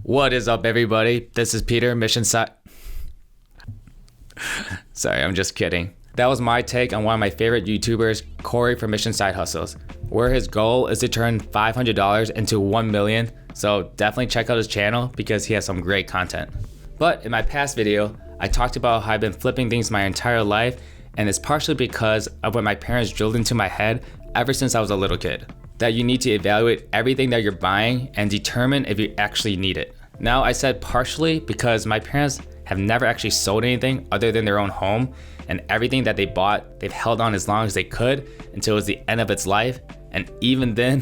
What is up, everybody? This is Peter, Mission Side. Sorry, I'm just kidding. That was my take on one of my favorite YouTubers, Corey from Mission Side Hustles, where his goal is to turn $500 into $1 million. So definitely check out his channel because he has some great content. But in my past video, I talked about how I've been flipping things my entire life, and it's partially because of what my parents drilled into my head ever since I was a little kid. That you need to evaluate everything that you're buying and determine if you actually need it. Now, I said partially because my parents have never actually sold anything other than their own home, and everything that they bought, they've held on as long as they could until it was the end of its life, and even then,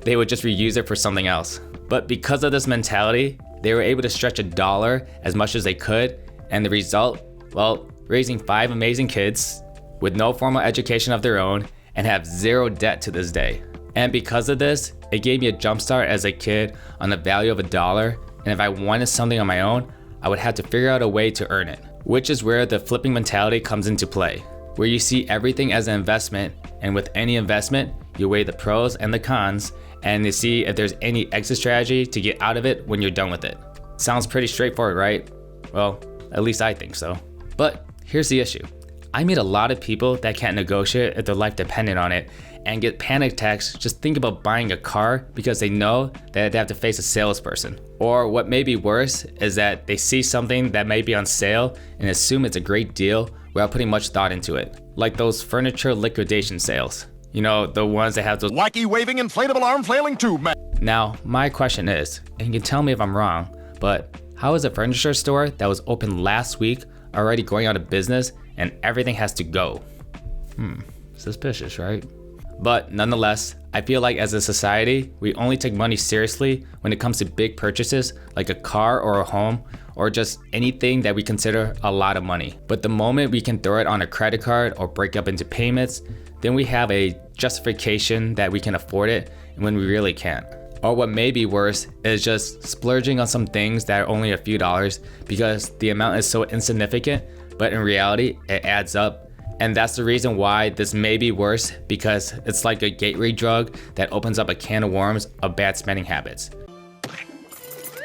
they would just reuse it for something else. But because of this mentality, they were able to stretch a dollar as much as they could, and the result, well, raising 5 amazing kids with no formal education of their own and have zero debt to this day. And because of this, it gave me a jumpstart as a kid on the value of a dollar, and if I wanted something on my own, I would have to figure out a way to earn it, which is where the flipping mentality comes into play, where you see everything as an investment, and with any investment, you weigh the pros and the cons, and you see if there's any exit strategy to get out of it when you're done with it. Sounds pretty straightforward, right? Well, at least I think so. But here's the issue. I meet a lot of people that can't negotiate if their life depended on it and get panic attacks just think about buying a car because they know that they have to face a salesperson. Or what may be worse is that they see something that may be on sale and assume it's a great deal without putting much thought into it. Like those furniture liquidation sales. You know, the ones that have those wacky waving inflatable arm flailing tube man. Now, my question is, and you can tell me if I'm wrong, but how is a furniture store that was open last week already going out of business and everything has to go? Suspicious, right? But nonetheless, I feel like as a society, we only take money seriously when it comes to big purchases like a car or a home or just anything that we consider a lot of money. But the moment we can throw it on a credit card or break up into payments, then we have a justification that we can afford it when we really can't. Or what may be worse is just splurging on some things that are only a few dollars because the amount is so insignificant, but in reality, it adds up. And that's the reason why this may be worse, because it's like a gateway drug that opens up a can of worms of bad spending habits.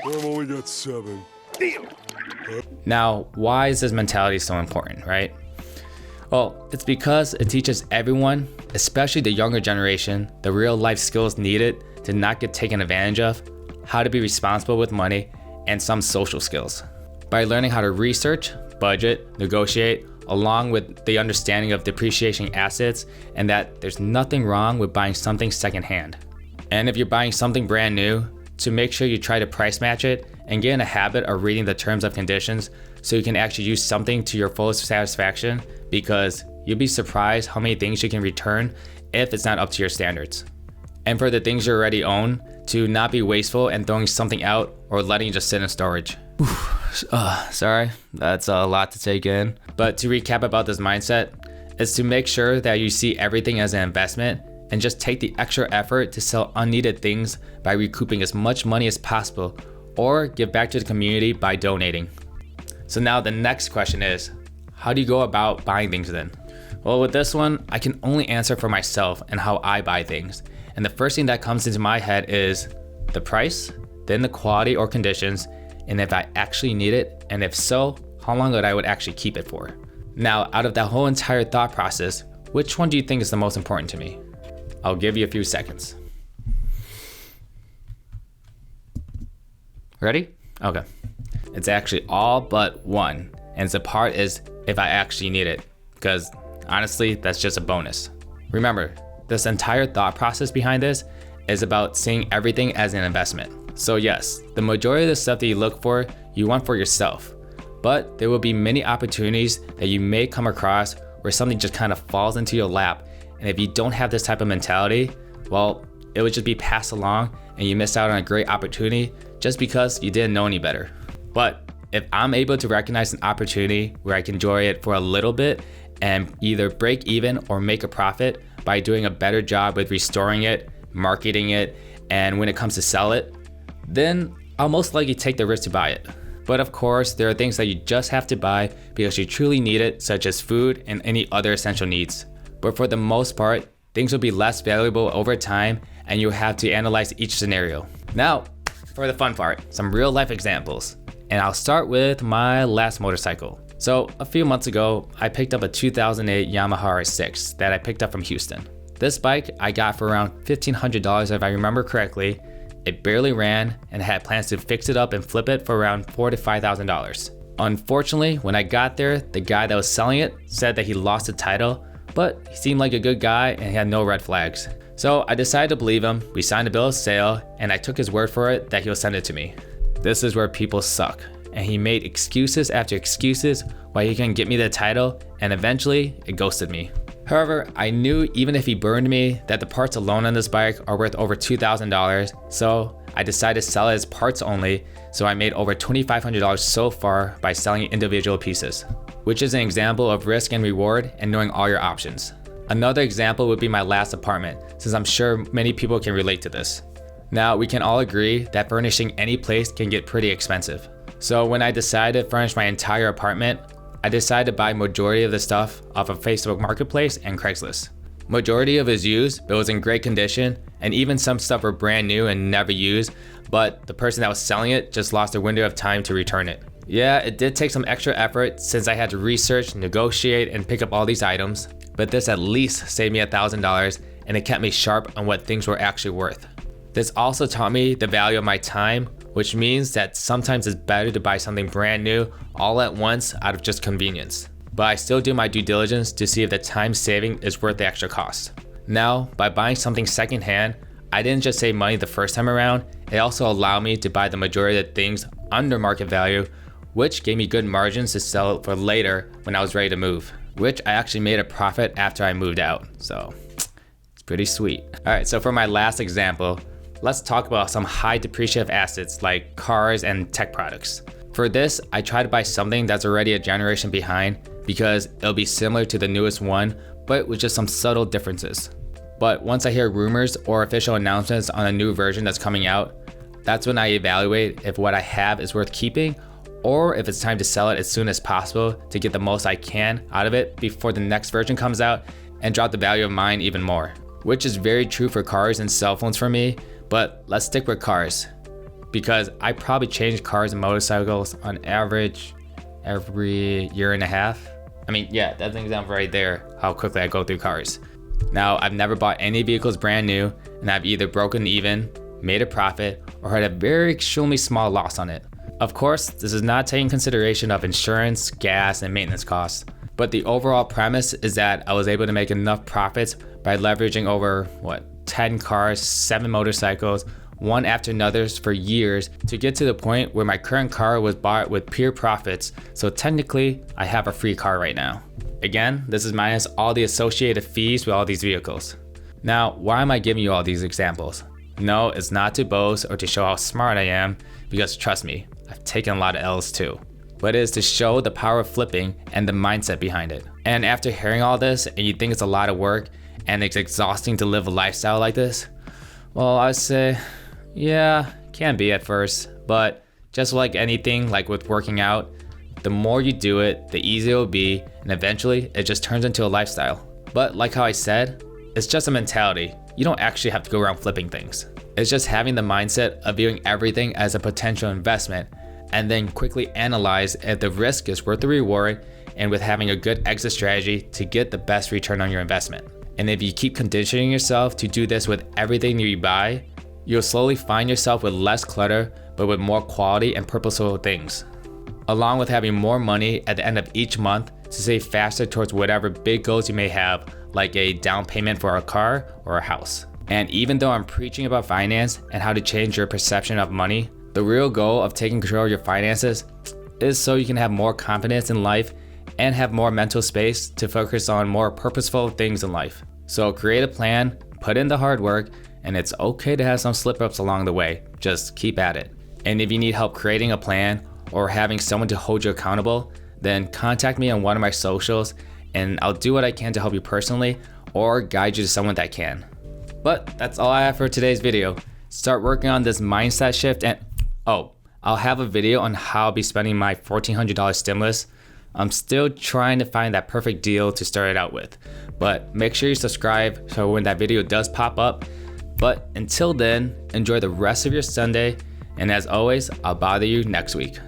I've only got 7. Now, why is this mentality so important, right? Well, it's because it teaches everyone, especially the younger generation, the real life skills needed to not get taken advantage of, how to be responsible with money, and some social skills. By learning how to research, budget, negotiate, along with the understanding of depreciating assets, and that there's nothing wrong with buying something secondhand. And if you're buying something brand new, to make sure you try to price match it and get in a habit of reading the terms and conditions so you can actually use something to your fullest satisfaction, because you'll be surprised how many things you can return if it's not up to your standards. And for the things you already own, to not be wasteful and throwing something out or letting it just sit in storage. Sorry, that's a lot to take in. But to recap about this mindset, is to make sure that you see everything as an investment and just take the extra effort to sell unneeded things by recouping as much money as possible or give back to the community by donating. So now the next question is, how do you go about buying things then? Well, with this one, I can only answer for myself and how I buy things. And the first thing that comes into my head is the price, then the quality or conditions, and if I actually need it, and if so, how long would I actually keep it for? Now, out of that whole entire thought process, which one do you think is the most important to me? I'll give you a few seconds. Ready? Okay. It's actually all but one, and the part is if I actually need it, because honestly, that's just a bonus. Remember, this entire thought process behind this is about seeing everything as an investment. So yes, the majority of the stuff that you look for, you want for yourself. But there will be many opportunities that you may come across where something just kind of falls into your lap. And if you don't have this type of mentality, well, it would just be passed along and you miss out on a great opportunity just because you didn't know any better. But if I'm able to recognize an opportunity where I can enjoy it for a little bit and either break even or make a profit by doing a better job with restoring it, marketing it, and when it comes to sell it, then I'll most likely take the risk to buy it. But of course, there are things that you just have to buy because you truly need it, such as food and any other essential needs. But for the most part, things will be less valuable over time and you'll have to analyze each scenario. Now, for the fun part, some real life examples. And I'll start with my last motorcycle. So a few months ago, I picked up a 2008 Yamaha R6 that I picked up from Houston. This bike I got for around $1,500 if I remember correctly. It barely ran and I had plans to fix it up and flip it for around $4,000 to $5,000. Unfortunately, when I got there, the guy that was selling it said that he lost the title, but he seemed like a good guy and he had no red flags. So I decided to believe him, we signed a bill of sale, and I took his word for it that he'll send it to me. This is where people suck. And he made excuses after excuses why he couldn't get me the title, and eventually it ghosted me. However, I knew even if he burned me that the parts alone on this bike are worth over $2,000, so I decided to sell it as parts only, so I made over $2,500 so far by selling individual pieces, which is an example of risk and reward and knowing all your options. Another example would be my last apartment, since I'm sure many people can relate to this. Now, we can all agree that furnishing any place can get pretty expensive. So when I decided to furnish my entire apartment, I decided to buy majority of the stuff off of Facebook Marketplace and Craigslist. Majority of it is used, but it was in great condition, and even some stuff were brand new and never used, but the person that was selling it just lost their window of time to return it. Yeah, it did take some extra effort since I had to research, negotiate, and pick up all these items, but this at least saved me $1,000 and it kept me sharp on what things were actually worth. This also taught me the value of my time, which means that sometimes it's better to buy something brand new all at once out of just convenience. But I still do my due diligence to see if the time saving is worth the extra cost. Now, by buying something secondhand, I didn't just save money the first time around, it also allowed me to buy the majority of the things under market value, which gave me good margins to sell it for later when I was ready to move, which I actually made a profit after I moved out, so it's pretty sweet. All right, so for my last example, let's talk about some high depreciative assets like cars and tech products. For this, I try to buy something that's already a generation behind because it'll be similar to the newest one, but with just some subtle differences. But once I hear rumors or official announcements on a new version that's coming out, that's when I evaluate if what I have is worth keeping or if it's time to sell it as soon as possible to get the most I can out of it before the next version comes out and drop the value of mine even more. Which is very true for cars and cell phones for me, but let's stick with cars. Because I probably change cars and motorcycles on average every year and a half. I mean, yeah, that's an example right there, how quickly I go through cars. Now, I've never bought any vehicles brand new, and I've either broken even, made a profit, or had a very extremely small loss on it. Of course, this is not taking consideration of insurance, gas, and maintenance costs. But the overall premise is that I was able to make enough profits by leveraging over, 10 cars, 7 motorcycles, one after another for years to get to the point where my current car was bought with pure profits, so technically I have a free car right now. Again, this is minus all the associated fees with all these vehicles. Now, why am I giving you all these examples? No, it's not to boast or to show how smart I am, because trust me, I've taken a lot of L's too. But it is to show the power of flipping and the mindset behind it. And after hearing all this and you think it's a lot of work and it's exhausting to live a lifestyle like this, well, I would say, yeah, can be at first, but just like anything, like with working out, the more you do it, the easier it will be, and eventually it just turns into a lifestyle. But like how I said, it's just a mentality. You don't actually have to go around flipping things. It's just having the mindset of viewing everything as a potential investment and then quickly analyze if the risk is worth the reward, and with having a good exit strategy to get the best return on your investment. And if you keep conditioning yourself to do this with everything you buy, you'll slowly find yourself with less clutter, but with more quality and purposeful things. Along with having more money at the end of each month to save faster towards whatever big goals you may have, like a down payment for a car or a house. And even though I'm preaching about finance and how to change your perception of money, the real goal of taking control of your finances is so you can have more confidence in life and have more mental space to focus on more purposeful things in life. So create a plan, put in the hard work, and it's okay to have some slip-ups along the way. Just keep at it. And if you need help creating a plan or having someone to hold you accountable, then contact me on one of my socials and I'll do what I can to help you personally or guide you to someone that can. But that's all I have for today's video. Start working on this mindset shift, and I'll have a video on how I'll be spending my $1,400 stimulus. I'm still trying to find that perfect deal to start it out with, but make sure you subscribe so when that video does pop up. But until then, enjoy the rest of your Sunday, And as always, I'll bother you next week.